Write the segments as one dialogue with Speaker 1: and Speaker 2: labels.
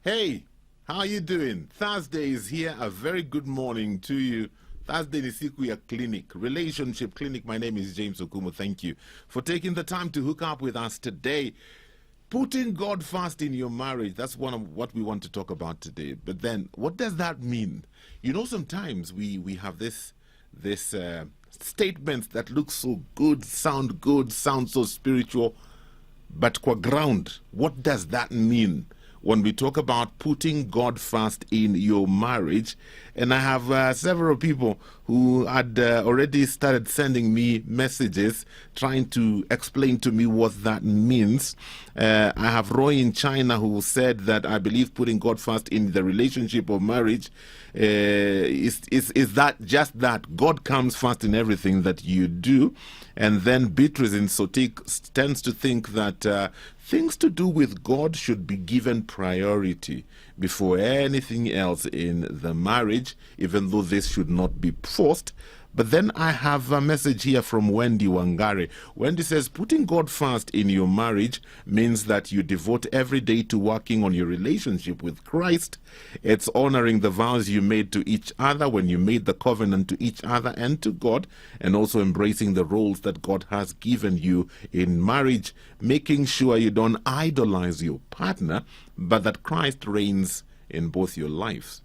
Speaker 1: Hey, how are you doing? Thursday is here. A very good morning to you. Thursday is Sikuya Clinic, Relationship Clinic. My name is James Okumu. Thank you for taking the time to hook up with us today. Putting God first in your marriage, that's one of what we want to talk about today. But then, what does that mean? You know, sometimes we have this statements that look so good, sound so spiritual, but qua ground, what does that mean when we talk about putting God first in your marriage? And I have several people who had already started sending me messages trying to explain to me what that means. I have Roy in China who said that I believe putting God first in the relationship or marriage is that just that God comes first in everything that you do. And then Beatrice in Sotik tends to think that things to do with God should be given priority before anything else in the marriage, even though this should not be forced. But then I have a message here from Wendy Wangare. Wendy says, putting God first in your marriage means that you devote every day to working on your relationship with Christ. It's honoring the vows you made to each other when you made the covenant to each other and to God, and also embracing the roles that God has given you in marriage, making sure you don't idolize your partner, but that Christ reigns in both your lives.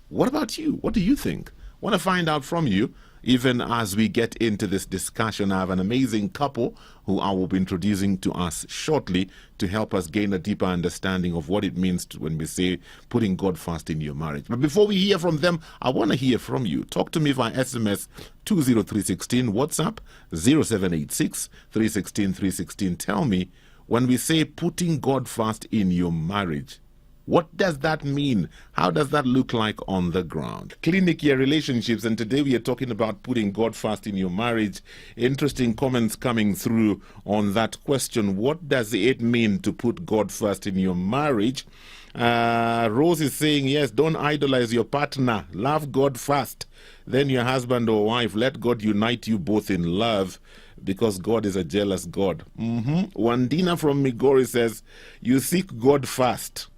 Speaker 1: What about you? What do you think? I want to find out from you. Even as we get into this discussion, I have an amazing couple who I will be introducing to us shortly to help us gain a deeper understanding of what it means when we say putting God first in your marriage. But before we hear from them, I want to hear from you. Talk to me via SMS 20316, WhatsApp 0786 316 316. Tell me, when we say putting God first in your marriage, what does that mean? How does that look like on the ground? Clinic Year Relationships, and today we are talking about putting God first in your marriage. Interesting comments coming through on that question. What does it mean to put God first in your marriage? Rose is saying, yes, don't idolize your partner. Love God first. Then your husband or wife, let God unite you both in love, because God is a jealous God. Wandina from Migori says, you seek God first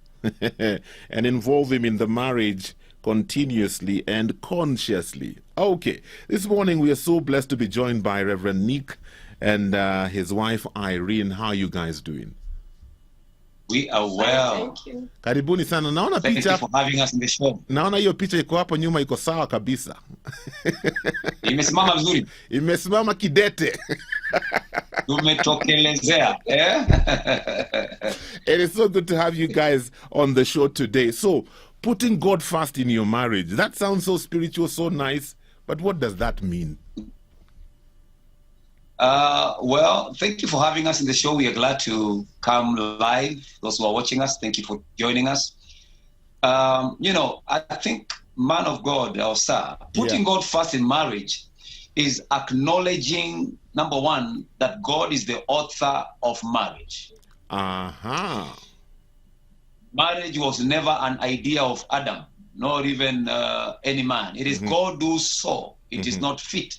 Speaker 1: and involve him in the marriage continuously and consciously. Okay, this morning we are so blessed to be joined by Reverend Nick and his wife Irene. How are you guys doing?
Speaker 2: We are well.
Speaker 3: Thank you.
Speaker 1: Karibuni sana. Naona
Speaker 2: Thank
Speaker 1: picha,
Speaker 2: you for having us in the show.
Speaker 1: naona hiyo picha iko hapo nyuma, iko sawa kabisa.
Speaker 2: Imesimama vizuri.
Speaker 1: Imesimama kidete.
Speaker 2: Tumetokelezea.
Speaker 1: It is so good to have you guys on the show today. So, putting God first in your marriage, that sounds so spiritual, so nice, but what does that mean?
Speaker 2: Well, thank you for having us in the show. We are glad to come live. Those who are watching us, thank you for joining us. I think, man of God, or sir, putting God first in marriage is acknowledging, number one, that God is the author of marriage. Marriage was never an idea of Adam, nor even any man. It is God who saw it is not fit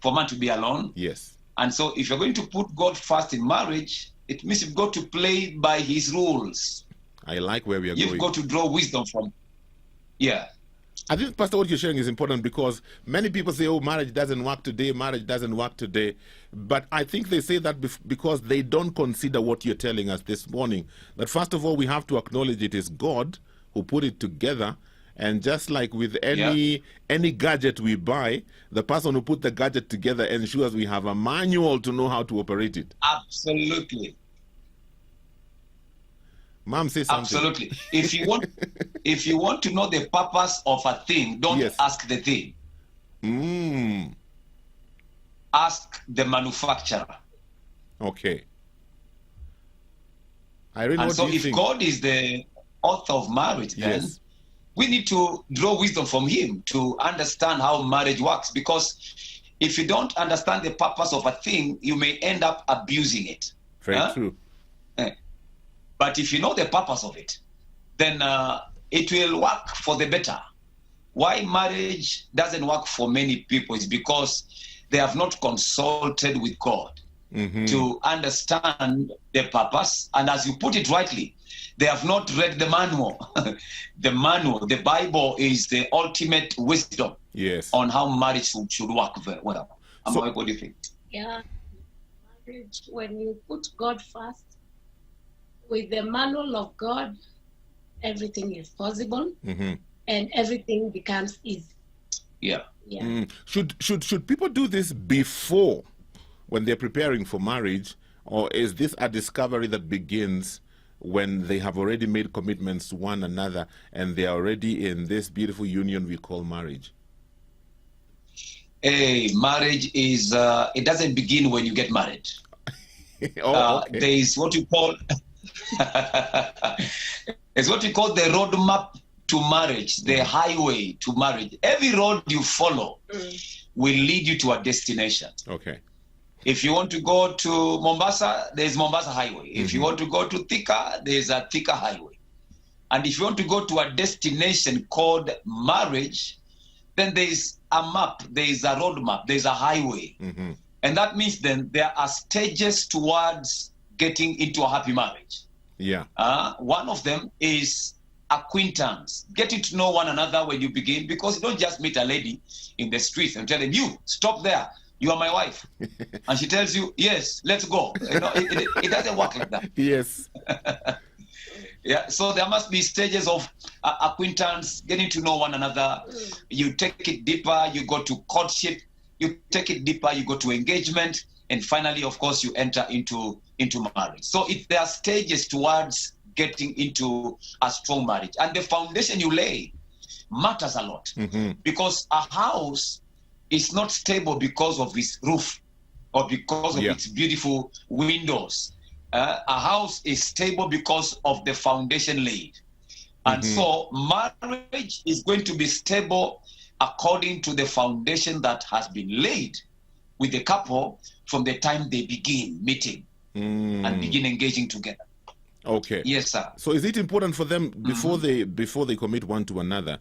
Speaker 2: for man to be alone.
Speaker 1: Yes.
Speaker 2: And so if you're going to put God first in marriage, it means you've got to play by his rules.
Speaker 1: I like where we are
Speaker 2: You've
Speaker 1: going.
Speaker 2: got to draw wisdom from. Yeah.
Speaker 1: I think, Pastor, what you're sharing is important, because many people say, oh, marriage doesn't work today, But I think they say that because they don't consider what you're telling us this morning. That first of all, we have to acknowledge it is God who put it together. And just like with any gadget we buy, the person who put the gadget together ensures we have a manual to know how to operate it.
Speaker 2: Absolutely.
Speaker 1: Mom, say something.
Speaker 2: Absolutely. If you want to know the purpose of a thing, don't ask the thing. Ask the manufacturer.
Speaker 1: Okay. Irene,
Speaker 2: and
Speaker 1: what
Speaker 2: so
Speaker 1: do you
Speaker 2: if
Speaker 1: think?
Speaker 2: God is the author of marriage, then we need to draw wisdom from him to understand how marriage works. Because if you don't understand the purpose of a thing, you may end up abusing it.
Speaker 1: Very true.
Speaker 2: But if you know the purpose of it, then it will work for the better. Why marriage doesn't work for many people is because they have not consulted with God. to understand the purpose. And as you put it rightly, they have not read the manual. The Bible is the ultimate wisdom on how marriage should work very well. What do you think?
Speaker 3: Yeah, marriage, when you put God first, with the manual of God, everything is possible, and everything becomes easy.
Speaker 2: Yeah.
Speaker 1: Should people do this before, when they're preparing for marriage, or is this a discovery that begins when they have already made commitments to one another and they are already in this beautiful union we call marriage?
Speaker 2: Marriage is it doesn't begin when you get married.
Speaker 1: Okay.
Speaker 2: There is what you call it's what we call the roadmap to marriage, the highway to marriage. Every road you follow will lead you to a destination.
Speaker 1: Okay.
Speaker 2: If you want to go to Mombasa, there's Mombasa Highway. If you want to go to Thika, there's a Thika Highway. And if you want to go to a destination called marriage, then there's a map, there's a roadmap, there's a highway. And that means then there are stages towards getting into a happy marriage.
Speaker 1: Yeah.
Speaker 2: One of them is acquaintance, getting to know one another when you begin, because you don't just meet a lady in the streets and tell them, you, stop there, you are my wife. And she tells you, yes, let's go. You know, it doesn't work like that.
Speaker 1: Yes.
Speaker 2: Yeah, so there must be stages of acquaintance, getting to know one another. You take it deeper, you go to courtship. You take it deeper, you go to engagement. And finally, of course, you enter into marriage. So there are stages towards getting into a strong marriage. And the foundation you lay matters a lot. Because a house is not stable because of its roof or because of its beautiful windows. A house is stable because of the foundation laid. And so marriage is going to be stable according to the foundation that has been laid with the couple from the time they begin meeting and begin engaging together.
Speaker 1: Okay.
Speaker 2: Yes, sir.
Speaker 1: So is it important for them before they commit one to another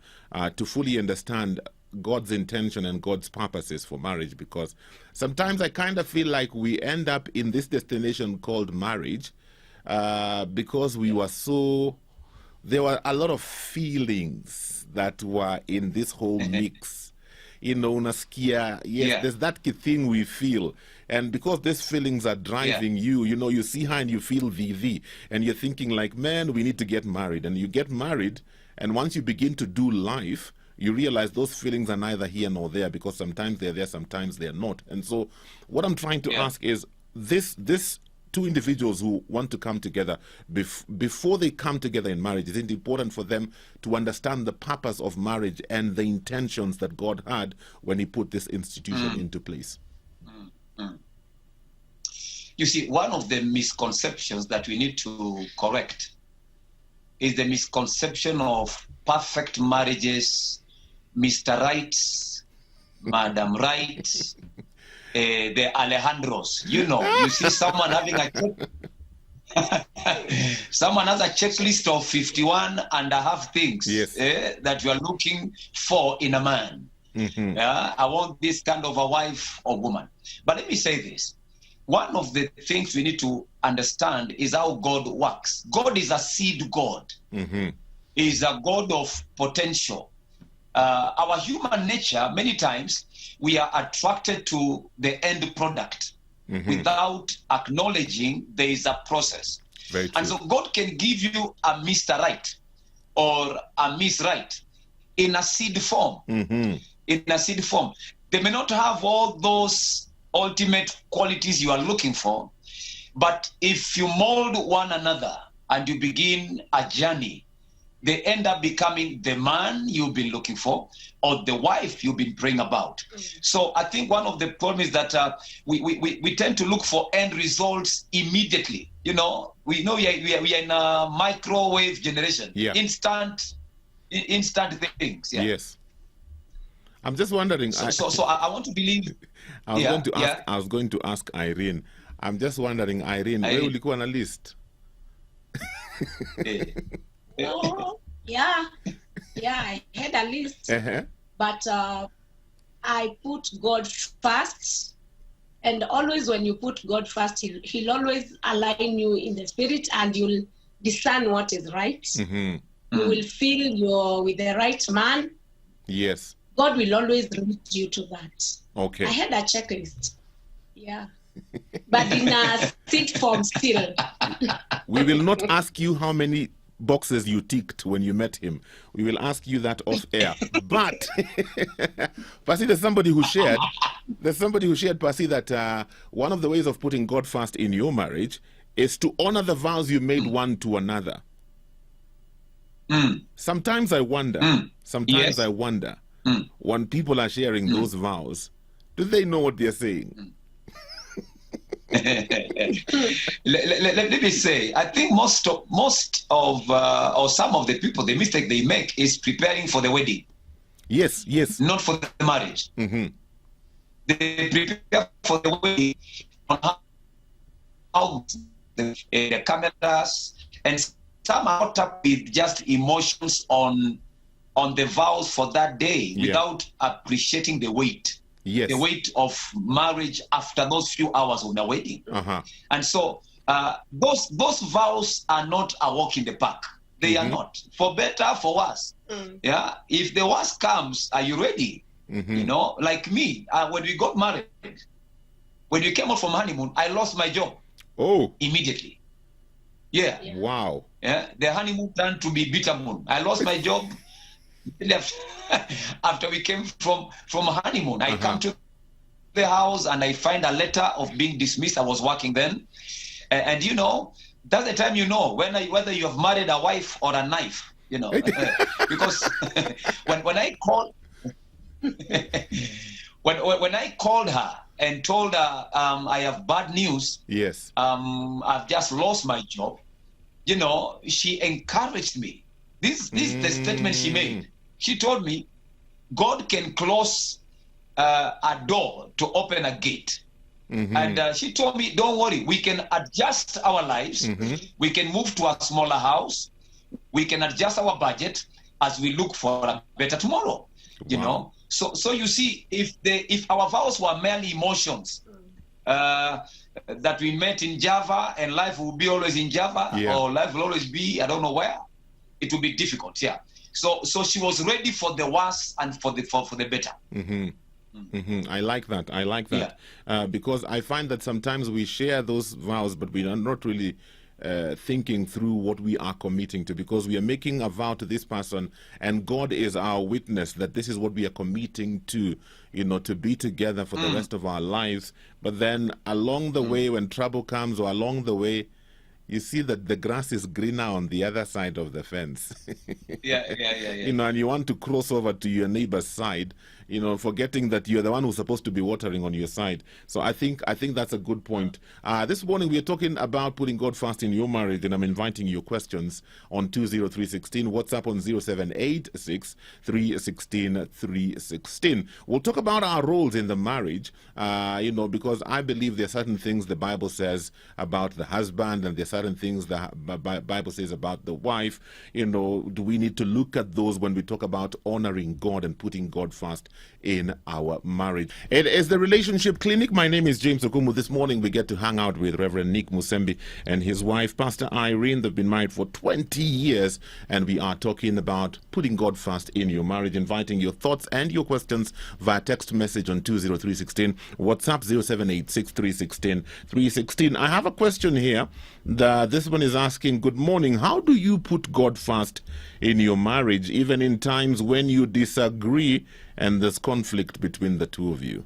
Speaker 1: to fully understand God's intention and God's purposes for marriage? Because sometimes I kind of feel like we end up in this destination called marriage because we were there were a lot of feelings that were in this whole mix. You know, unasikia, there's that thing we feel. And because these feelings are driving you know, you see her and you feel the, and you're thinking like, man, we need to get married. And you get married, and once you begin to do life, you realize those feelings are neither here nor there, because sometimes they're there, sometimes they're not. And so what I'm trying to ask is, this two individuals who want to come together, before they come together in marriage, is it important for them to understand the purpose of marriage and the intentions that God had when he put this institution into place?
Speaker 2: You see, one of the misconceptions that we need to correct is the misconception of perfect marriages, Mr. Right, Madam Right, the Alejandros. You know, you see someone having someone has a checklist of 51 and a half things that you are looking for in a man. I want this kind of a wife or woman. But let me say this. One of the things we need to understand is how God works. God is a seed God. He is a God of potential. Our human nature, many times, we are attracted to the end product without acknowledging there is a process.
Speaker 1: Very true.
Speaker 2: And so God can give you a Mr. Right or a Miss Right in a seed form. In a seed form. They may not have all those ultimate qualities you are looking for, but if you mold one another and you begin a journey, they end up becoming the man you've been looking for or the wife you've been praying about. So I think one of the problems is that we tend to look for end results immediately. You know, we know we are in a microwave generation. Instant things.
Speaker 1: Yes. I'm just wondering.
Speaker 2: So I want to believe.
Speaker 1: I was going to ask Irene. I'm just wondering, Irene, where will you go on a list?
Speaker 3: Oh, yeah, I had a list, but I put God first, And always when you put God first, he'll always align you in the spirit, and you'll discern what is right.
Speaker 1: Mm-hmm.
Speaker 3: You will feel you're with the right man.
Speaker 1: Yes.
Speaker 3: God will always lead you to that.
Speaker 1: Okay.
Speaker 3: I had a checklist. Yeah. But in a seat form still.
Speaker 1: We will not ask you how many boxes you ticked when you met him. We will ask you that off air. But Pasi, there's somebody who shared, Pasi, that one of the ways of putting God first in your marriage is to honor the vows you made one to another. Sometimes I wonder,
Speaker 2: Yes.
Speaker 1: when people are sharing those vows, do they know what they're saying?
Speaker 2: Let me say, I think most of or some of the people, the mistake they make is preparing for the wedding.
Speaker 1: Yes.
Speaker 2: Not for the marriage.
Speaker 1: Mm-hmm.
Speaker 2: They prepare for the wedding on how the cameras, and some are caught up with just emotions on the vows for that day without appreciating the weight.
Speaker 1: Yes.
Speaker 2: The weight of marriage after those few hours of the wedding. And so those vows are not a walk in the park. They are not. For better, for worse. Yeah. If the worst comes, are you ready? You know, like me, when we got married, when we came out from honeymoon, I lost my job.
Speaker 1: Oh.
Speaker 2: Immediately. Yeah.
Speaker 1: Wow.
Speaker 2: Yeah. The honeymoon turned to be bitter moon. I lost my job. After we came from honeymoon, I come to the house and I find a letter of being dismissed. I was working then, and you know, that's the time you know whether you have married a wife or a knife. You know, because when I called when I called her and told her I have bad news.
Speaker 1: Yes.
Speaker 2: I've just lost my job. You know, she encouraged me. This is the statement she made. She told me, God can close a door to open a gate. And she told me, don't worry, we can adjust our lives. We can move to a smaller house. We can adjust our budget as we look for a better tomorrow. You know? So you see, if our vows were merely emotions, that we met in Java and life will be always in Java, or life will always be, I don't know where, it will be difficult. Yeah. So she was ready for the worst and for the better.
Speaker 1: I like that. Because I find that sometimes we share those vows, but we are not really thinking through what we are committing to, because we are making a vow to this person, and God is our witness that this is what we are committing to, you know, to be together for the rest of our lives. But then along the way, when trouble comes, or along the way, you see that the grass is greener on the other side of the fence. You know, and you want to cross over to your neighbor's side, you know, forgetting that you're the one who's supposed to be watering on your side. So I think that's a good point. This morning we are talking about putting God first in your marriage, and I'm inviting your questions on 20316. WhatsApp on 0786 316 316. We'll talk about our roles in the marriage, you know, because I believe there are certain things the Bible says about the husband, and there are certain things the Bible says about the wife. You know, do we need to look at those when we talk about honoring God and putting God first in our marriage? It is the Relationship Clinic. My name is James Okumu. This morning we get to hang out with Reverend Nick Musembi and his wife, Pastor Irene. They've been married for 20 years, and we are talking about putting God first in your marriage, inviting your thoughts and your questions via text message on 20316, WhatsApp 0786 316 316. I have a question here. This one is asking, good morning, how do you put God first in your marriage, even in times when you disagree and there's conflict between the two of you?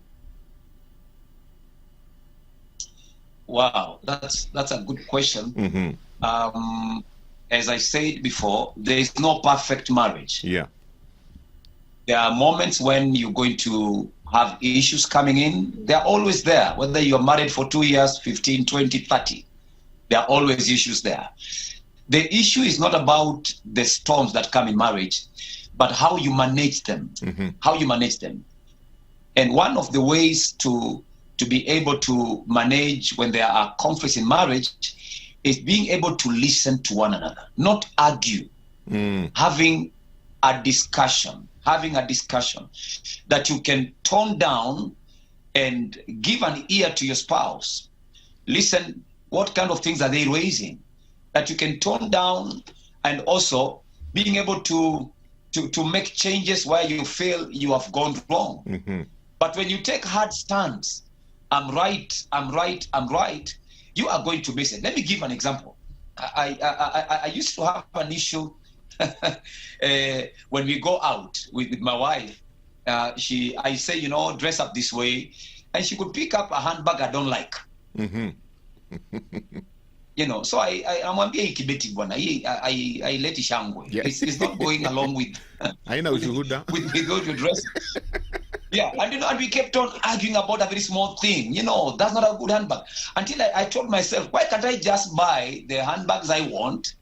Speaker 2: Wow, that's a good question. As I said before, there is no perfect marriage.
Speaker 1: Yeah.
Speaker 2: There are moments when you're going to have issues coming in. They're always there, whether you're married for 2 years, 15, 20, 30. There are always issues there. The issue is not about the storms that come in marriage, but how you manage them. How you manage them. And one of the ways to be able to manage when there are conflicts in marriage is being able to listen to one another, not argue, having a discussion that you can tone down and give an ear to your spouse. Listen, what kind of things are they raising that you can tone down, and also being able to make changes where you feel you have gone wrong.
Speaker 1: Mm-hmm.
Speaker 2: But when you take hard stands, I'm right, you are going to miss it. Let me give an example. I used to have an issue when we go out with my wife. I say, dress up this way, and she could pick up a handbag I don't like.
Speaker 1: Mm-hmm.
Speaker 2: So amwambia hii kibeti bwana, hii haileti shangwe.
Speaker 1: Yeah.
Speaker 2: It's not going along with with what you dress. Yeah, and we kept on arguing about a very small thing. That's not a good handbag. Until I told myself, why can't I just buy the handbags I want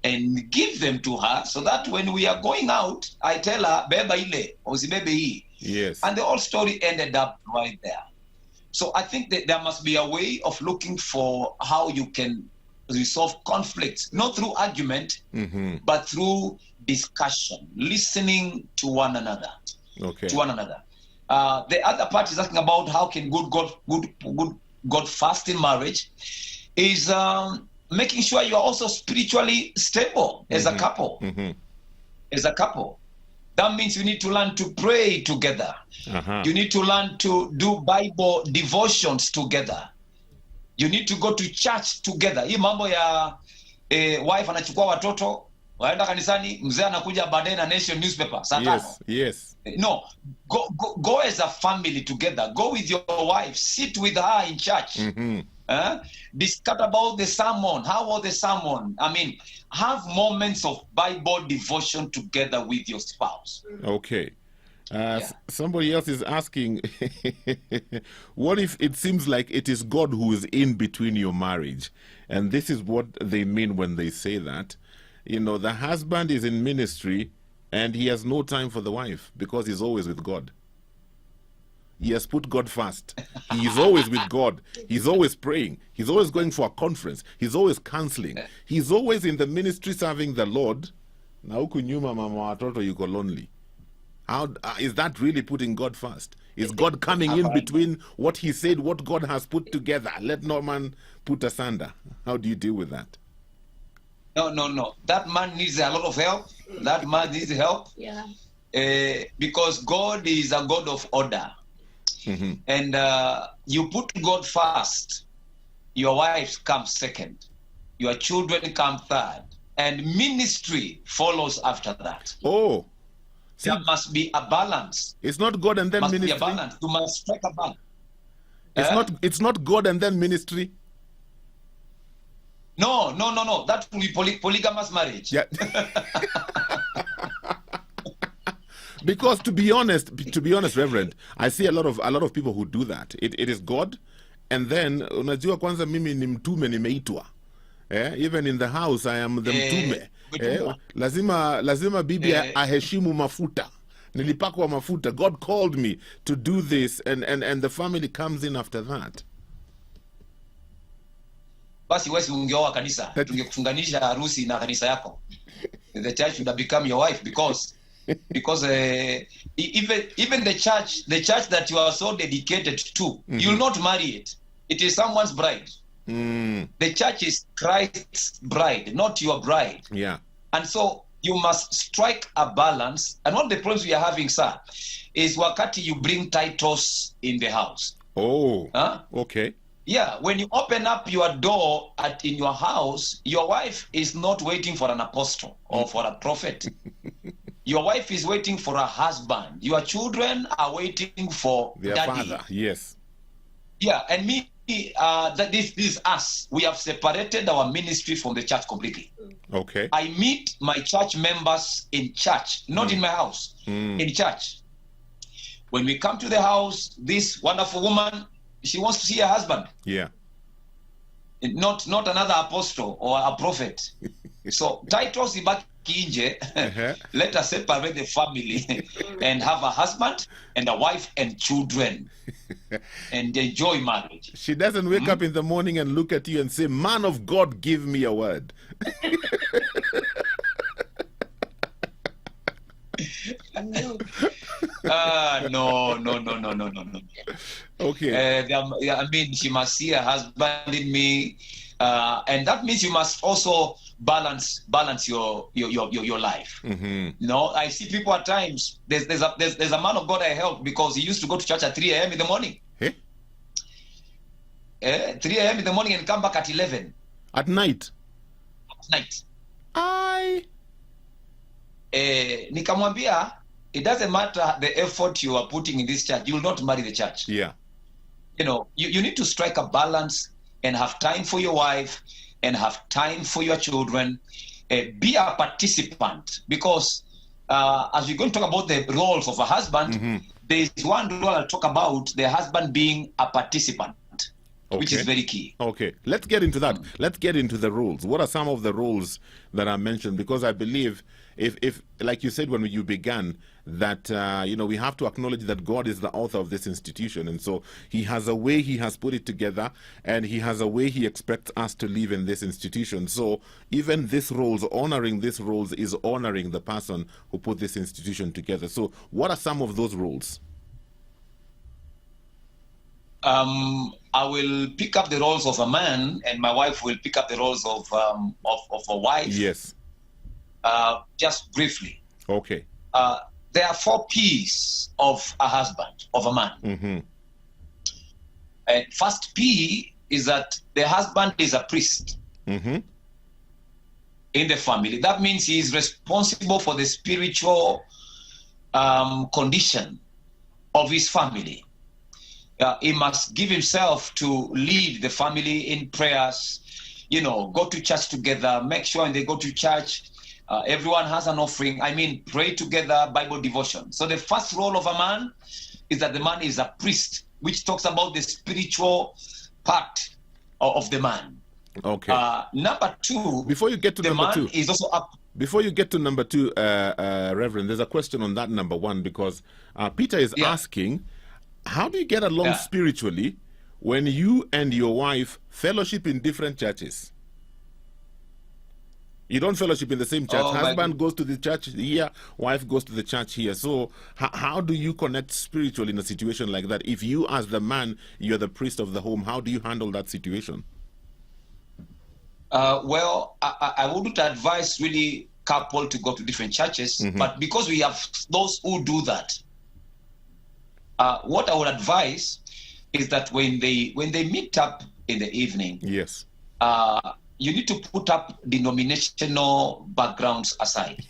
Speaker 2: and give them to her, so that when we are going out, I tell her, beba ile, usibebe hii.
Speaker 1: Yes.
Speaker 2: And the whole story ended up right there. So I think that there must be a way of looking for how you can resolve conflicts, not through argument,
Speaker 1: mm-hmm.
Speaker 2: but through discussion, listening to one another.
Speaker 1: Okay.
Speaker 2: To one another. The other part is asking about how can good God fast in marriage is making sure you are also spiritually stable as
Speaker 1: mm-hmm.
Speaker 2: a couple.
Speaker 1: Mm-hmm.
Speaker 2: As a couple. That means you need to learn to pray together.
Speaker 1: Uh-huh.
Speaker 2: You need to learn to do Bible devotions together. You need to go to church together. Hii mambo ya wife anachukua watoto waenda kanisani, mzee anakuja baadaye na Nation newspaper saa tano.
Speaker 1: Yes.
Speaker 2: No, go as a family together. Go with your wife. Sit with her in church.
Speaker 1: Mm-hmm.
Speaker 2: Discuss about the sermon. How was the sermon? I mean, have moments of Bible devotion together with your spouse.
Speaker 1: Okay. Somebody else is asking, what if it seems like it is God who is in between your marriage? And this is what they mean when they say that. The husband is in ministry and he has no time for the wife because he's always with God. He has put God first. He is always with God. He's always praying. He's always going for a conference. He's always counseling. He's always in the ministry serving the Lord. Na huku nyuma mama watoto yuko lonely. How is that really putting God first? Is God coming in between what he said, what God has put together? Let no man put asunder. How do you deal with that?
Speaker 2: No. That man needs a lot of help. That man needs help.
Speaker 3: Yeah.
Speaker 2: Because God is a God of order.
Speaker 1: Mm-hmm.
Speaker 2: And you put God first, your wife comes second, your children come third, and ministry follows after that.
Speaker 1: Oh.
Speaker 2: See, there must be a balance.
Speaker 1: It's not God and then
Speaker 2: must
Speaker 1: ministry.
Speaker 2: Be a balance. You must strike a balance.
Speaker 1: It's not God and then ministry.
Speaker 2: No. That will be polygamous marriage.
Speaker 1: Yeah. Because to be honest, Reverend, I see a lot of people who do that. It is God, and then unajua kwanza mimi ni mtume nimeitwa. Even in the house I am the mtume. Lazima bibi aheshimu mafuta. Nilipakwa mafuta. God called me to do this, and the family comes in after that.
Speaker 2: Basi wewe ungeoa kanisa, tungekufunganisha harusi na kanisa yako. The church would have become your wife because even the church that you are so dedicated to, mm-hmm. you'll not marry it. It is someone's bride.
Speaker 1: Mm.
Speaker 2: The church is Christ's bride, not your bride.
Speaker 1: Yeah.
Speaker 2: And so you must strike a balance. And one of the problems we are having, sir, is wakati you bring titles in the house.
Speaker 1: Oh. Okay.
Speaker 2: Yeah, when you open up your door in your house, your wife is not waiting for an apostle or for a prophet. Your wife is waiting for a husband. Your children are waiting for
Speaker 1: their
Speaker 2: daddy.
Speaker 1: Father. Yes.
Speaker 2: Yeah, and me, that this is us. We have separated our ministry from the church completely.
Speaker 1: Okay.
Speaker 2: I meet my church members in church, not in my house, in church. When we come to the house, this wonderful woman, she wants to see her husband.
Speaker 1: Yeah.
Speaker 2: Not another apostle or a prophet. So titles ibaki nje. Let us separate the family and have a husband and a wife and children and enjoy marriage.
Speaker 1: She doesn't wake up in the morning and look at you and say, "Man of God, give me a word."
Speaker 2: No.
Speaker 1: Okay.
Speaker 2: I mean, she must see her husband in me, and that means you must also balance your life.
Speaker 1: Mm-hmm.
Speaker 2: You know, I see people at times. There's a man of God I helped because he used to go to church at 3 a.m. in the morning.
Speaker 1: Hey?
Speaker 2: 3 a.m. in the morning and come back at 11
Speaker 1: At night.
Speaker 2: at night. Nikamwambia, it doesn't matter the effort you are putting in this church, you will not marry the church.
Speaker 1: Yeah.
Speaker 2: You know, you need to strike a balance and have time for your wife and have time for your children. Be a participant, because as we're going to talk about the roles of a husband,
Speaker 1: Mm-hmm.
Speaker 2: there's one role I'll talk about, the husband being a participant, which is
Speaker 1: Okay.
Speaker 2: very key.
Speaker 1: Okay, let's get into that. Let's get into the rules. What are some of the rules that are mentioned? Because I believe, if like you said when you began, that we have to acknowledge that God is the author of this institution, and so He has a way He has put it together, and He has a way He expects us to live in this institution. So even these roles, honoring these roles, is honoring the person who put this institution together. So what are some of those rules?
Speaker 2: I will pick up the roles of a man, and my wife will pick up the roles of a wife.
Speaker 1: Yes.
Speaker 2: Just briefly.
Speaker 1: Okay.
Speaker 2: There are 4 P's of a husband, of a man.
Speaker 1: Mm-hmm.
Speaker 2: First P is that the husband is a priest
Speaker 1: Mm-hmm.
Speaker 2: in the family. That means he is responsible for the spiritual condition of his family. He must give himself to lead the family in prayers, go to church together, make sure when they go to church, everyone has an offering. I mean, pray together, Bible devotion. So the first role of a man is that the man is a priest, which talks about the spiritual part of the man.
Speaker 1: Okay.
Speaker 2: Number 2,
Speaker 1: Before you get to
Speaker 2: the
Speaker 1: number
Speaker 2: man
Speaker 1: 2,
Speaker 2: is also up.
Speaker 1: before you get to number 2, Reverend, there's a question on that number 1, because Peter is asking, how do you get along spiritually when you and your wife fellowship in different churches? You don't fellowship in the same church. Husband goes to the church here, wife goes to the church here. So how do you connect spiritually in a situation like that? If you, as the man, you're the priest of the home, how do you handle that situation?
Speaker 2: Well, I wouldn't advise really couple to go to different churches, but because we have those who do that, what I would advise is that when they meet up in the evening,
Speaker 1: yes,
Speaker 2: you need to put up denominational backgrounds aside.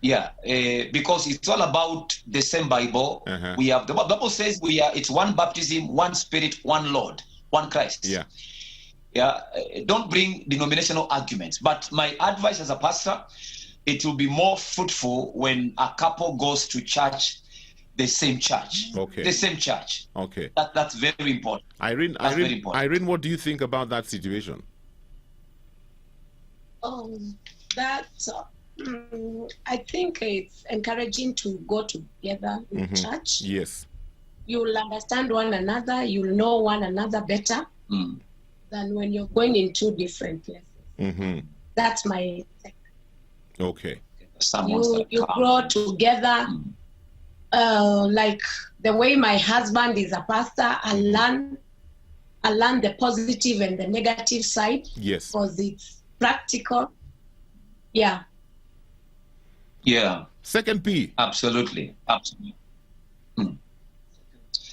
Speaker 2: Because it's all about the same Bible. We have the Bible says it's one baptism, one Spirit, one Lord, one Christ. Don't bring denominational arguments. But my advice as a pastor, it will be more fruitful when a couple goes to church, the same church.
Speaker 1: Okay.
Speaker 2: The same church.
Speaker 1: Okay.
Speaker 2: That's very important.
Speaker 1: Irene, what do you think about that situation?
Speaker 3: I think it's encouraging to go together in church.
Speaker 1: Yes.
Speaker 3: You'll understand one another. You'll know one another better than when you're going in 2 different places. That's my take.
Speaker 1: Okay.
Speaker 3: You grow together. Like the way my husband is a pastor, I learn the positive and the negative side.
Speaker 1: Yes.
Speaker 3: Because it's practical.
Speaker 1: Second P.
Speaker 2: Absolutely.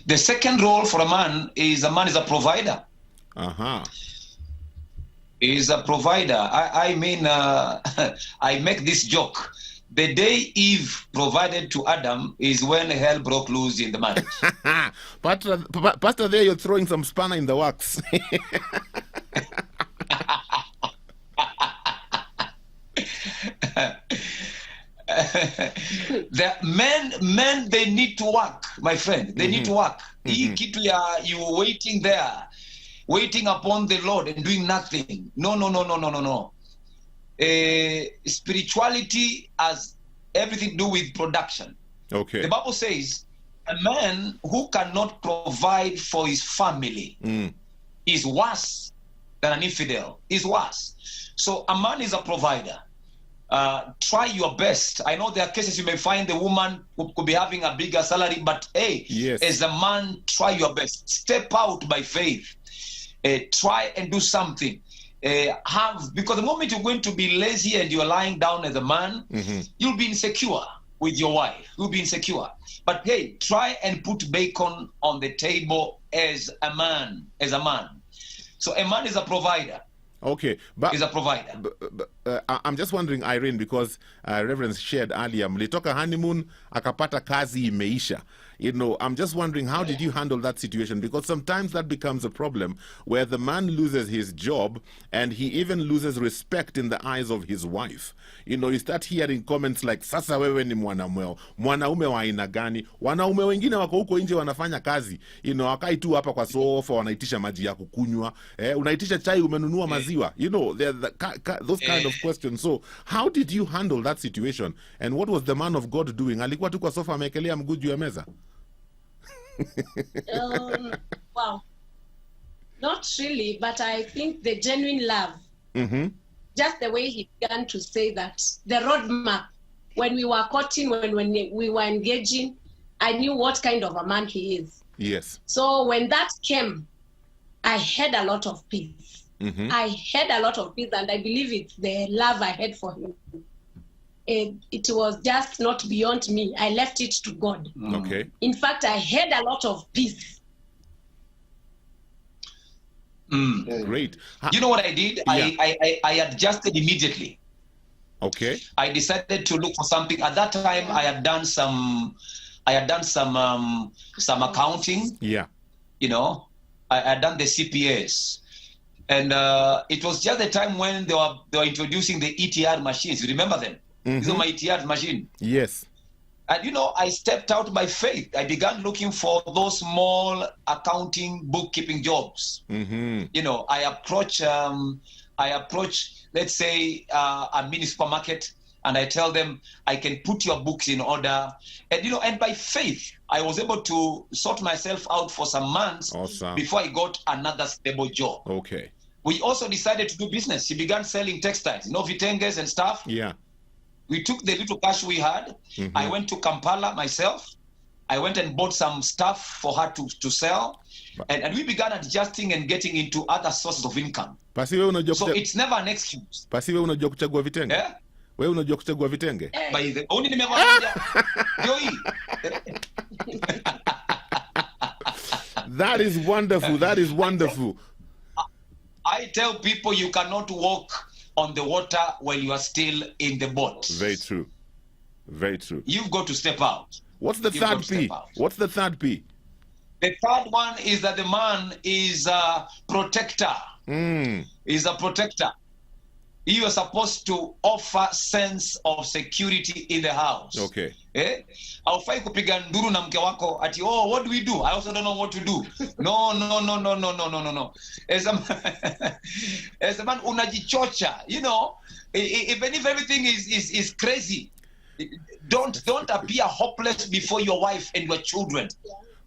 Speaker 2: The second role for a man is a provider. Is a provider. I mean, I make this joke. The day Eve provided to Adam is when hell broke loose in the marriage.
Speaker 1: Pastor, there you're throwing some spanner in the works.
Speaker 2: The men, they need to work, my friend. They need to work. You waiting there, waiting upon the Lord and doing nothing. No. Spirituality has everything to do with production.
Speaker 1: Okay.
Speaker 2: The Bible says a man who cannot provide for his family is worse than an infidel. Is worse. So a man is a provider. try your best. I know there are cases you may find the woman who could be having a bigger salary, but hey,
Speaker 1: Yes.
Speaker 2: as a man, try your best. Step out by faith. Try and do something. Because the moment you're going to be lazy and you're lying down as a man, you'll be insecure with your wife. You'll be insecure. But hey, try and put bacon on the table as a man. As a man. So a man is a provider.
Speaker 1: Okay, but
Speaker 2: is a provider.
Speaker 1: I'm just wondering, Irene, because Reverend shared earlier, mlitoka honeymoon, akapata kazi imeisha. You know, I'm just wondering, how did you handle that situation? Because sometimes that becomes a problem where the man loses his job and he even loses respect in the eyes of his wife. You know, you start hearing comments like, sasa wewe ni mwanaume wa aina gani? Wanaume wengine wako huko nje wanafanya kazi. You know, wakai tu hapa kwa sofa, wanaitisha maji ya kukunywa. Unaitisha chai, umenunua maziwa. You know, those kind of questions. So, how did you handle that situation? And what was the man of God doing? Alikuwa tu kwa sofa amekelea mguu juu ya meza?
Speaker 3: Wow. Not really, but I think the genuine love, just the way he began to say that, the roadmap, when we were courting, when we were engaging, I knew what kind of a man he is.
Speaker 1: Yes.
Speaker 3: So when that came, I had a lot of peace. I had a lot of peace, and I believe it's the love I had for him. It was just not beyond me. I left it to God.
Speaker 1: Okay.
Speaker 3: In fact, I had a lot of peace.
Speaker 1: Great.
Speaker 2: You know what I did?
Speaker 1: Yeah.
Speaker 2: I adjusted immediately.
Speaker 1: Okay.
Speaker 2: I decided to look for something. At that time, I had done some accounting.
Speaker 1: Yeah.
Speaker 2: You know, I had done the CPAs. And it was just the time when they were introducing the ETR machines. You remember them? These are my ETR machine.
Speaker 1: Yes.
Speaker 2: And you know, I stepped out by faith. I began looking for those small accounting, bookkeeping jobs. You know, I approach, let's say, a mini supermarket, and I tell them I can put your books in order. And you know, and by faith, I was able to sort myself out for some months before I got another stable job.
Speaker 1: Okay.
Speaker 2: We also decided to do business. He began selling textiles, you know, vitenges and stuff.
Speaker 1: Yeah.
Speaker 2: We took the little cash we had. I went to Kampala myself. I went and bought some stuff for her to sell. And we began adjusting and getting into other sources of income. So it's never an excuse.
Speaker 1: Pasi wewe unajua kuchagua vitenge?
Speaker 2: Yeah?
Speaker 1: Wewe unajua kuchagua vitenge?
Speaker 2: By the only nimevaa
Speaker 1: That is wonderful. That is wonderful.
Speaker 2: I tell people you cannot walk on the water while you are still in the boat.
Speaker 1: Very true. Very true.
Speaker 2: You've got to step out.
Speaker 1: What's the third P? What's the third P?
Speaker 2: The third one is that the man is a protector. Is a protector. You are supposed to offer sense of security in the house.
Speaker 1: Okay.
Speaker 2: Haufai kupiga nduru na mke wako ati, oh, what do we do? I also don't know what to do. No. As a man, unajichocha. You know, even if everything is crazy, don't appear hopeless before your wife and your children.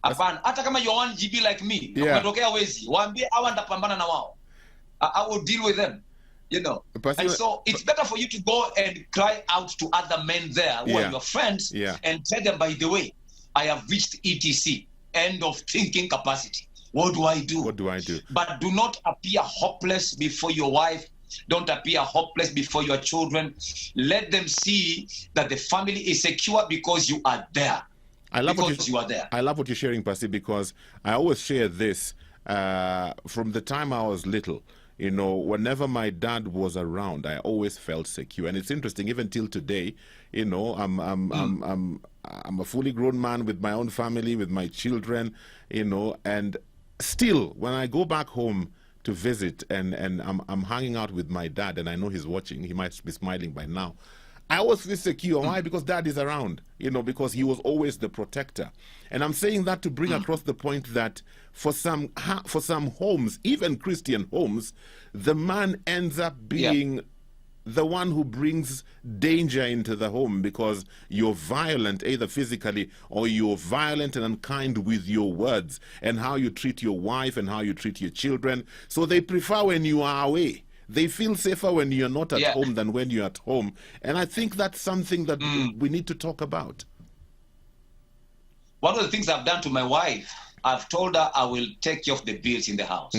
Speaker 2: Hata kama you're 1 GB like me, umetokea wezi, waambie hawa ndapambana na wao. I will deal with them. You know, and so it's better for you to go and cry out to other men there who are your friends and tell them, by the way, I have reached ETC, end of thinking capacity. What do I do?
Speaker 1: What do I do?
Speaker 2: But do not appear hopeless before your wife. Don't appear hopeless before your children. Let them see that the family is secure because you are there.
Speaker 1: I love
Speaker 2: because you are there.
Speaker 1: I love what you're sharing, Pasi, because I always share this from the time I was little. You know, whenever my dad was around, I always felt secure, and it's interesting. Even till today, you know, I'm a fully grown man with my own family, with my children, you know, and still, when I go back home to visit, and I'm hanging out with my dad, and I know he's watching, he might be smiling by now. I always feel secure. Why? Because dad is around, you know, because he was always the protector. And I'm saying that to bring across the point that for some homes, even Christian homes, the man ends up being the one who brings danger into the home because you're violent, either physically or you're violent and unkind with your words and how you treat your wife and how you treat your children. So they prefer when you are away. They feel safer when you're not at home than when you're at home. And I think that's something that we need to talk about.
Speaker 2: One of the things I've done to my wife, I've told her I will take care of the bills in the house.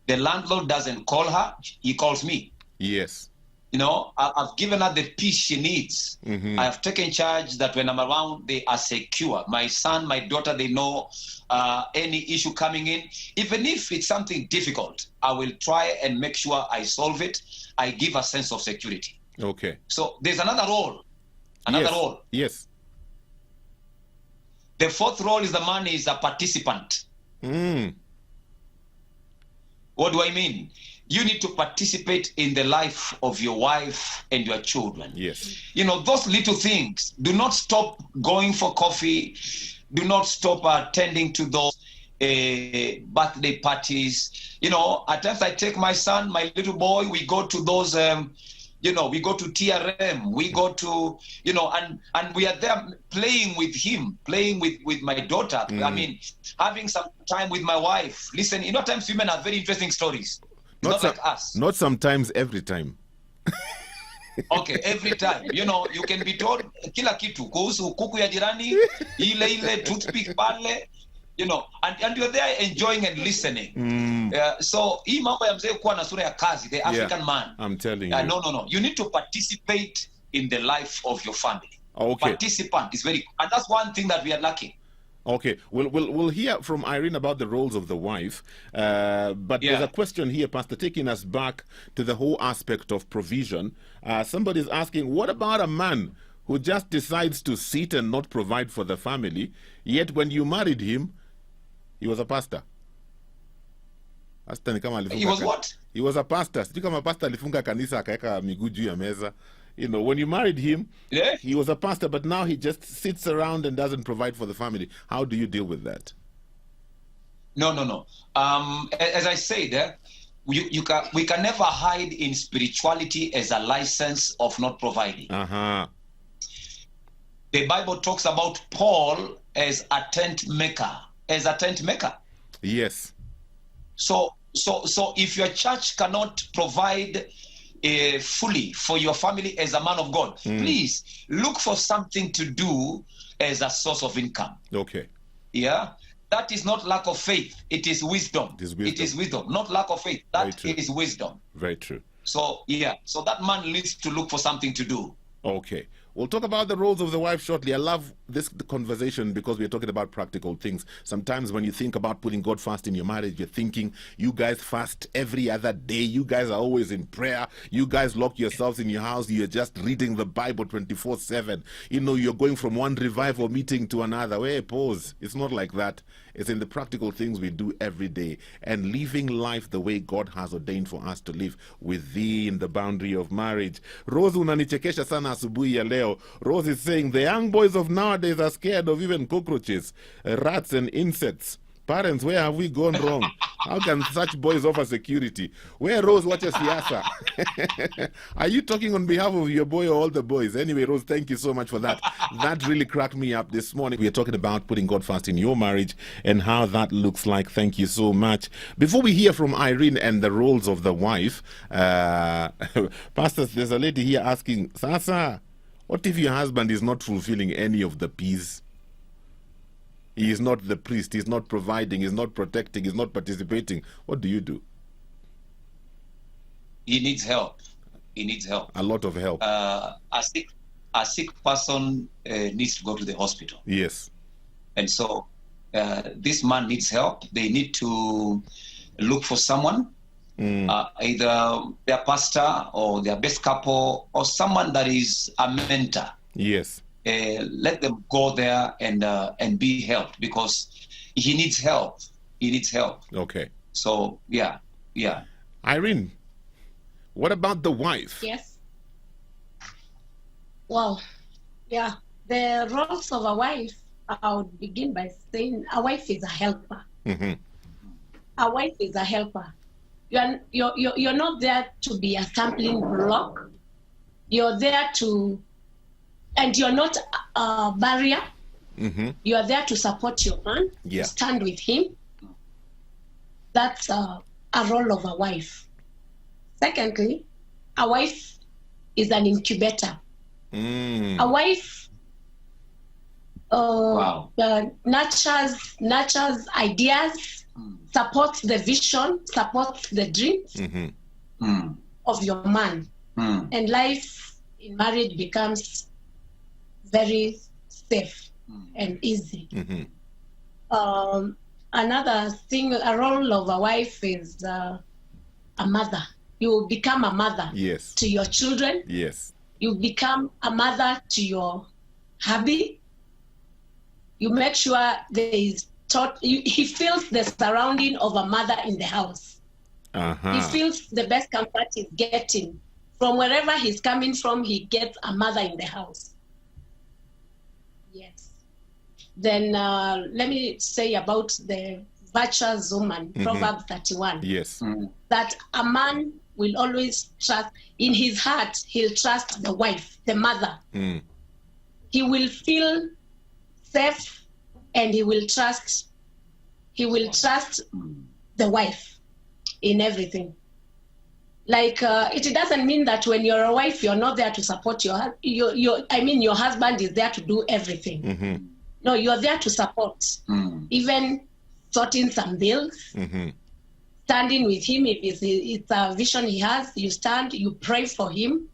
Speaker 2: The landlord doesn't call her, he calls me.
Speaker 1: Yes.
Speaker 2: You know, I've given her the peace she needs. I have taken charge that when I'm around, they are secure. My son, my daughter, they know any issue coming in. Even if it's something difficult, I will try and make sure I solve it. I give a sense of security.
Speaker 1: Okay.
Speaker 2: So there's another role. Role.
Speaker 1: Yes.
Speaker 2: The fourth role is the man is a participant. What do I mean? You need to participate in the life of your wife and your children.
Speaker 1: Yes.
Speaker 2: You know, those little things. Do not stop going for coffee. Do not stop attending to those birthday parties. You know, at times I take my son, my little boy, we go to those, we go to TRM. We go to, and we are there playing with him, playing with my daughter. I mean, having some time with my wife. Listen, at times women have very interesting stories. Not like us.
Speaker 1: Not sometimes, every time.
Speaker 2: Okay, every time. You can be told kila kitu kuhusu kuku ya jirani, ile toothpick pale, and you're there enjoying and listening. So hii mambo ya mzee kuwa na sura ya kazi, the African man.
Speaker 1: I'm telling you.
Speaker 2: No. You need to participate in the life of your family.
Speaker 1: Okay.
Speaker 2: Participant is very, and that's one thing that we are lacking.
Speaker 1: Okay, we'll hear from Irene about the roles of the wife, but there's a question here, Pastor, taking us back to the whole aspect of provision. Somebody's asking, what about a man who just decides to sit and not provide for the family, yet when you married him, he was a pastor?
Speaker 2: He was what?
Speaker 1: He was a pastor. Sijui kama pastor alifunga kanisa akaeka miguu juu ya meza. When you married him, he was a pastor, but now he just sits around and doesn't provide for the family. How do you deal with that?
Speaker 2: No. As I said, we can never hide in spirituality as a license of not providing. The Bible talks about Paul as a tent maker.
Speaker 1: Yes.
Speaker 2: So if your church cannot provide fully for your family as a man of God, please look for something to do as a source of income.
Speaker 1: Okay.
Speaker 2: Yeah. That is not lack of faith. It is wisdom. It is wisdom. Not lack of faith. That is wisdom.
Speaker 1: Very true.
Speaker 2: So, so that man needs to look for something to do.
Speaker 1: Okay. We'll talk about the roles of the wife shortly. I love this conversation because we're talking about practical things. Sometimes when you think about putting God first in your marriage, you're thinking, you guys fast every other day. You guys are always in prayer. You guys lock yourselves in your house. You're just reading the Bible 24/7. You're going from one revival meeting to another. Wait, pause. It's not like that. It's in the practical things we do every day and living life the way God has ordained for us to live within the boundary of marriage. Rose unanichekesha sana asubuhi ya leo. Rose is saying the young boys of nowadays are scared of even cockroaches, rats and insects. Parents, where have we gone wrong? How can such boys offer security? Where, Rose, watch a siasa? Are you talking on behalf of your boy or all the boys? Anyway, Rose, thank you so much for that. That really cracked me up this morning. We are talking about putting God first in your marriage and how that looks like. Thank you so much. Before we hear from Irene and the roles of the wife, Pastors, there's a lady here asking, Sasa, what if your husband is not fulfilling any of the P's? He is not the priest, he's not providing, he's not protecting, he's not participating. What do you do?
Speaker 2: He needs help.
Speaker 1: A lot of help.
Speaker 2: A sick person needs to go to the hospital.
Speaker 1: Yes.
Speaker 2: And so this man needs help. They need to look for someone, either their pastor or their best couple or someone that is a mentor.
Speaker 1: Yes.
Speaker 2: Let them go there and be helped because he needs help.
Speaker 1: Okay.
Speaker 2: So yeah.
Speaker 1: Irene, what about the wife?
Speaker 3: Yes. Well, yeah. The roles of a wife, I would begin by saying a wife is a helper. A wife is a helper. You're not there to be a stumbling block. You're there to. And you're not a barrier. You are there to support your man, to stand with him. That's a role of a wife. Secondly, a wife is an incubator. A wife nurtures ideas, supports the vision, supports the dreams of your man. And life in marriage becomes very safe and easy. Another thing, a role of a wife is a mother. You will become a mother to your children. You become a mother to your hubby. You make sure there is he feels the surrounding of a mother in the house. He feels the best comfort he's getting. From wherever he's coming from, he gets a mother in the house. Yes. Then let me say about the virtuous woman, Proverbs 31. That a man will always trust, in his heart, he'll trust the wife, the mother. He will feel safe and he will trust the wife in everything. Like it doesn't mean that when you're a wife, you're not there to support your husband is there to do everything. No, you're there to support, even sorting some bills, standing with him. If it's a vision he has, you stand, you pray for him,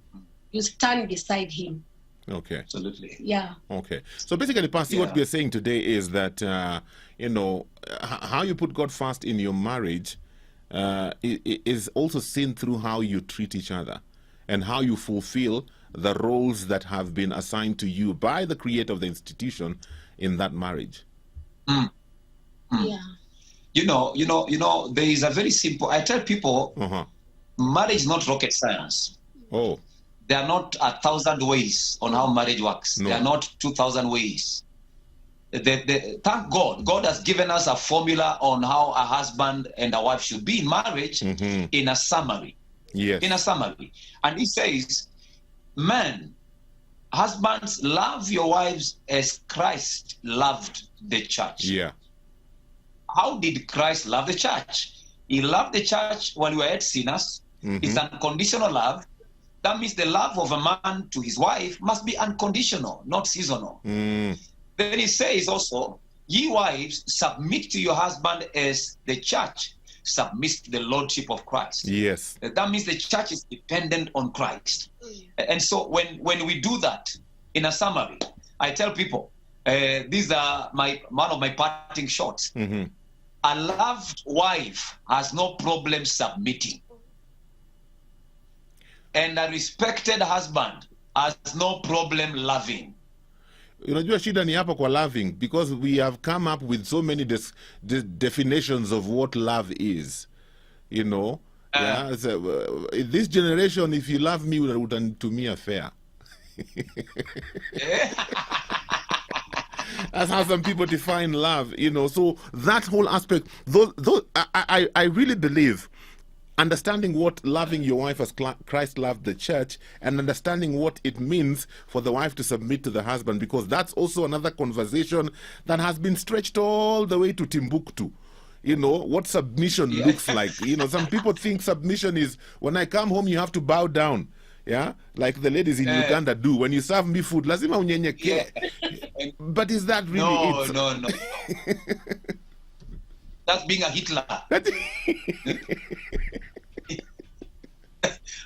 Speaker 3: you stand beside him.
Speaker 1: Okay.
Speaker 2: Absolutely.
Speaker 1: Yeah. Okay. So basically, Pastor, what we're saying today is that, how you put God first in your marriage is also seen through how you treat each other and how you fulfill the roles that have been assigned to you by the creator of the institution in that marriage.
Speaker 3: Yeah.
Speaker 2: You know, there is a very simple, I tell people, marriage is not rocket science.
Speaker 1: Oh.
Speaker 2: There are not 1,000 ways on how marriage works.
Speaker 1: No.
Speaker 2: There are not 2,000 ways. Thank God. God has given us a formula on how a husband and a wife should be in marriage in a summary.
Speaker 1: Yes.
Speaker 2: In a summary. And he says, men, husbands, love your wives as Christ loved the church.
Speaker 1: Yeah.
Speaker 2: How did Christ love the church? He loved the church while we were yet sinners. It's unconditional love. That means the love of a man to his wife must be unconditional, not seasonal. Then he says also, ye wives, submit to your husband as the church submits to the lordship of Christ.
Speaker 1: Yes.
Speaker 2: That means the church is dependent on Christ. And so when we do that, in a summary, I tell people, these are one of my parting shots. A loved wife has no problem submitting. And a respected husband has no problem loving.
Speaker 1: Unajua shida ni hapa kwa loving, because we have come up with so many definitions of what love is. In this generation, if you love me, utanitumia fair. That's how some people define love, So that whole aspect, I really believe understanding what loving your wife as Christ loved the church, and understanding what it means for the wife to submit to the husband, because that's also another conversation that has been stretched all the way to Timbuktu. What submission looks like. Some people think submission is when I come home, you have to bow down. Yeah, like the ladies in Uganda do. When you serve me food, lazima unyenyekee. But is that really it?
Speaker 2: No. That's being a Hitler.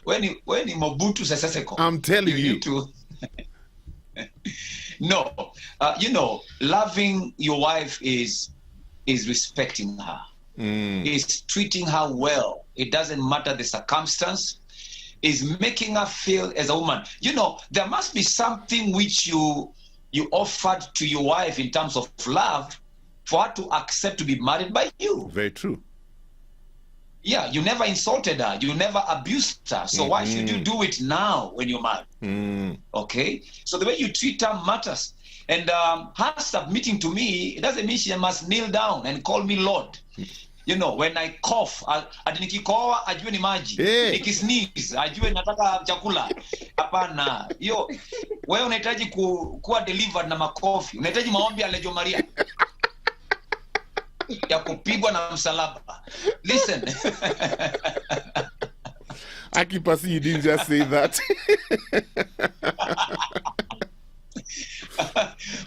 Speaker 2: When Mobutu Sese Seko.
Speaker 1: I'm telling you.
Speaker 2: No, loving your wife is respecting her. Is treating her well. It doesn't matter the circumstance. Is making her feel as a woman. There must be something which you offered to your wife in terms of love for her to accept to be married by you.
Speaker 1: Very true.
Speaker 2: Yeah, you never insulted her. You never abused her. So why should you do it now when you're married? Okay? So the way you treat her matters. And her submitting to me, it doesn't mean she must kneel down and call me Lord. When I cough, ati nikikohoa ajue ni maji. Nikisneeze ajue nataka chakula. Hapana. Wewe unahitaji kuwa delivered na makofi. Unahitaji maombi ya Lejo Maria. Ya kupigwa na msalaba. Listen.
Speaker 1: Akipasi, you didn't just say that.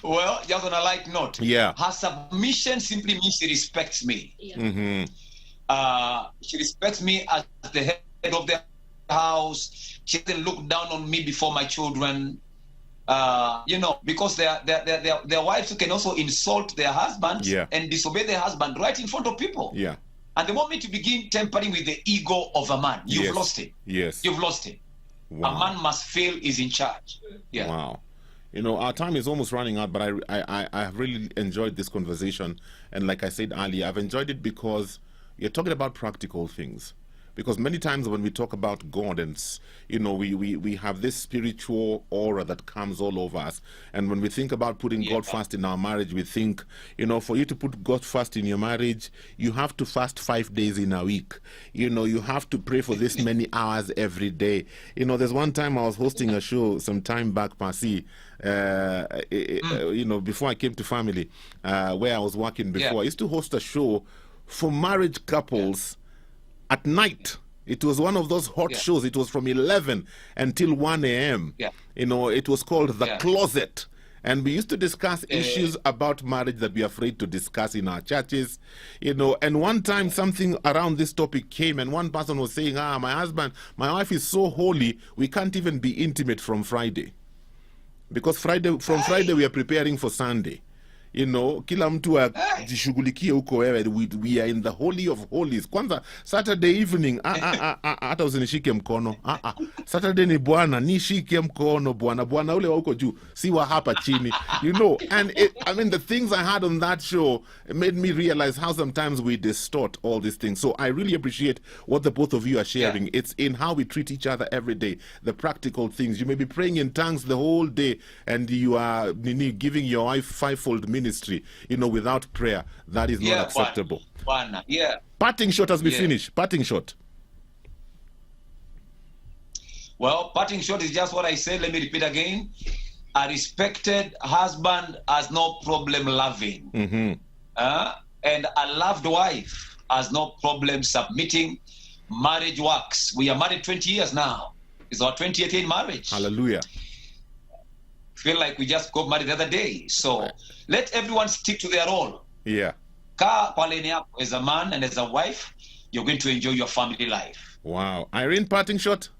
Speaker 2: Well, just on a light note,
Speaker 1: her
Speaker 2: submission simply means she respects me. She respects me as the head of the house. She doesn't look down on me before my children. Because there are wives who can also insult their husbands and disobey their husband right in front of people. And the moment you begin tampering with the ego of a man, you've lost him. You've lost him. Wow. A man must feel he's in charge.
Speaker 1: Wow. Our time is almost running out, but I have really enjoyed this conversation. And like I said earlier, I've enjoyed it because you're talking about practical things. Because many times when we talk about God and, we have this spiritual aura that comes all over us. And when we think about putting God first in our marriage, we think, for you to put God first in your marriage, you have to fast 5 days in a week. You have to pray for this many hours every day. There's one time I was hosting a show some time back, Pasi, before I came to family, where I was working before. I used to host a show for married couples at night. It was one of those hot shows. It was from 11 until 1 a.m. It was called The Closet. And we used to discuss issues about marriage that we are afraid to discuss in our churches. And one time something around this topic came, and one person was saying, my wife is so holy, we can't even be intimate from Friday. Because from Friday we are preparing for Sunday. Kila mtu ajishughulikie huko wewe. We are in the holy of holies. Kwanza Saturday evening, hata usinishike mkono. Saturday ni Bwana, nishike mkono Bwana. Bwana ule wa huko juu, si wa hapa chini. And the things I had on that show made me realize how sometimes we distort all these things. So I really appreciate what the both of you are sharing. It's in how we treat each other every day, the practical things. You may be praying in tongues the whole day and you are giving your wife fivefold ministry, without prayer. That is not acceptable. Parting shot has been finished. Parting shot.
Speaker 2: Well, parting shot is just what I said. Let me repeat again. A respected husband has no problem loving. And a loved wife has no problem submitting. Marriage works. We are married 20 years now. It's our 20th year in marriage.
Speaker 1: Hallelujah.
Speaker 2: Feel like we just got married the other day. So let everyone stick to their role. As a man and as a wife, you're going to enjoy your family life.
Speaker 1: Wow. Irene, parting shot?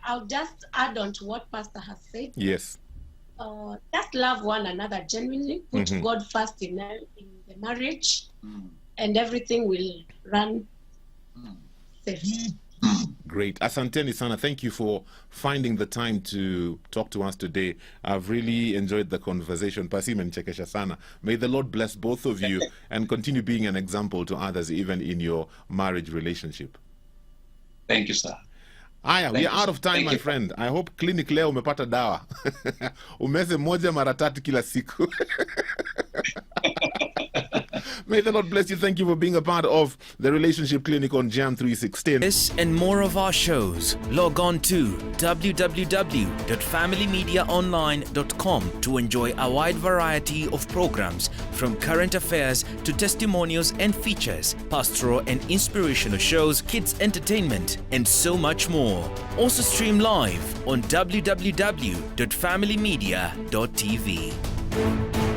Speaker 3: I'll just add on to what Pastor has said.
Speaker 1: Yes.
Speaker 3: Just love one another genuinely. Put God first in the marriage, and everything will run safe.
Speaker 1: Great. Asanteni sana. Thank you for finding the time to talk to us today. I've really enjoyed the conversation. Pasi menichekesha sana. May the Lord bless both of you and continue being an example to others, even in your marriage relationship.
Speaker 2: Thank you, sir.
Speaker 1: Aya, we are out of time, my friend. I hope clinic leo umepata dawa. Umeze moja mara tatu kila siku. May the Lord bless you. Thank you for being a part of the Relationship Clinic on Jam 316.
Speaker 4: This and more of our shows, log on to www.familymediaonline.com to enjoy a wide variety of programs, from current affairs to testimonials and features, pastoral and inspirational shows, kids entertainment, and so much more. Also stream live on www.familymedia.tv.